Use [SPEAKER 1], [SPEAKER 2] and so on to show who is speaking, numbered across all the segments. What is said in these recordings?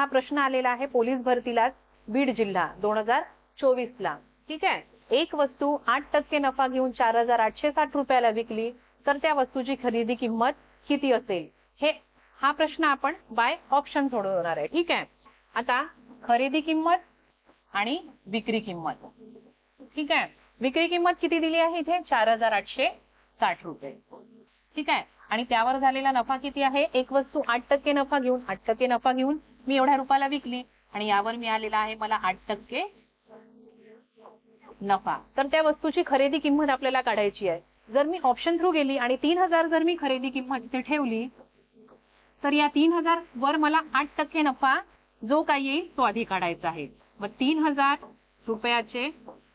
[SPEAKER 1] हा प्रश्न आलेला आहे पोलीस भरतीला बीड जिल्हा 2024 ला. ठीक आहे. एक वस्तू 8% नफा घेऊन 4860 रुपयाला विकली तर त्या वस्तूची खरेदी किंमत किती असेल. हा प्रश्न आपण बाय ऑप्शन सोडवणार आहे. ठीक आहे. आता खरेदी किंमत आणि विक्री किंमत. ठीक आहे. विक्री किंमत किती दिली आहे इथे 4860 रुपये. ठीक आहे. आणि त्यावर झालेला नफा किती आहे. एक वस्तू 8% नफा घेऊन मी एवढ्या रुपयाला विकली आणि यावर मिळालेला आहे मला 8% नफा. तर त्या वस्तूची खरेदी किंमत आपल्याला काढायची आहे. जर मी ऑप्शन थ्रू गेली आणि 3000 जर मी खरेदी किंमत इथे ठेवली तर या 3000 वर मला 8% नफा जो काही येईल तो आधी काढायचा आहे. मग 3000 रुपयाचे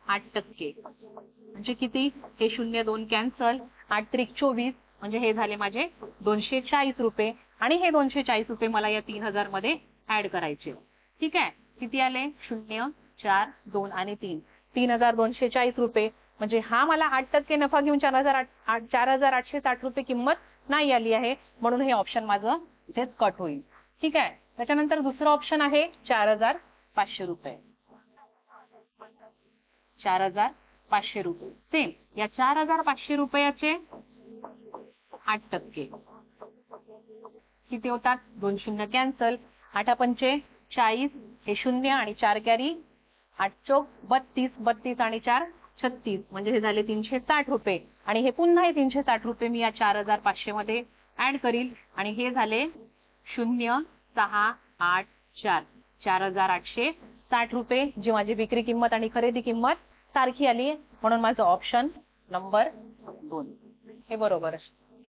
[SPEAKER 1] 8% म्हणजे किती. हे 02 कॅन्सल. 8 त्रिक 24 म्हणजे हे झाले माझे 240 रुपये आणि हे 240 रुपये मला या 3000 मध्ये ऍड करायचे. ठीक आहे. किती आले 0 4 2 आणि 3 3240 रुपये. म्हणजे हा मला 8% नफा घेऊन 4860 रुपये किंमत नाही आली आहे म्हणून हे ऑप्शन माझं इथेच कट होईल. ठीक आहे. त्याच्यानंतर दुसरं ऑप्शन आहे 4500 रुपये. 4500 रुपये सेम. या 4500 रुपयाचे 8% किती होतात 2 शून्य कॅन्सल. 8 पंचे 40 हे 0 आणि 4 कॅरी 8 चौक 32 32 आणि 4 36 म्हणजे हे झाले 360 रुपये आणि हे पुन्हा 360 रुपये मी या 4500 मध्ये ऍड करील आणि हे झाले 0 6 8 4 4860 रुपये जी माझी विक्री किंमत आणि खरेदी किंमत सारखी आली म्हणून माझं ऑप्शन नंबर 2 हे बरोबर आहे.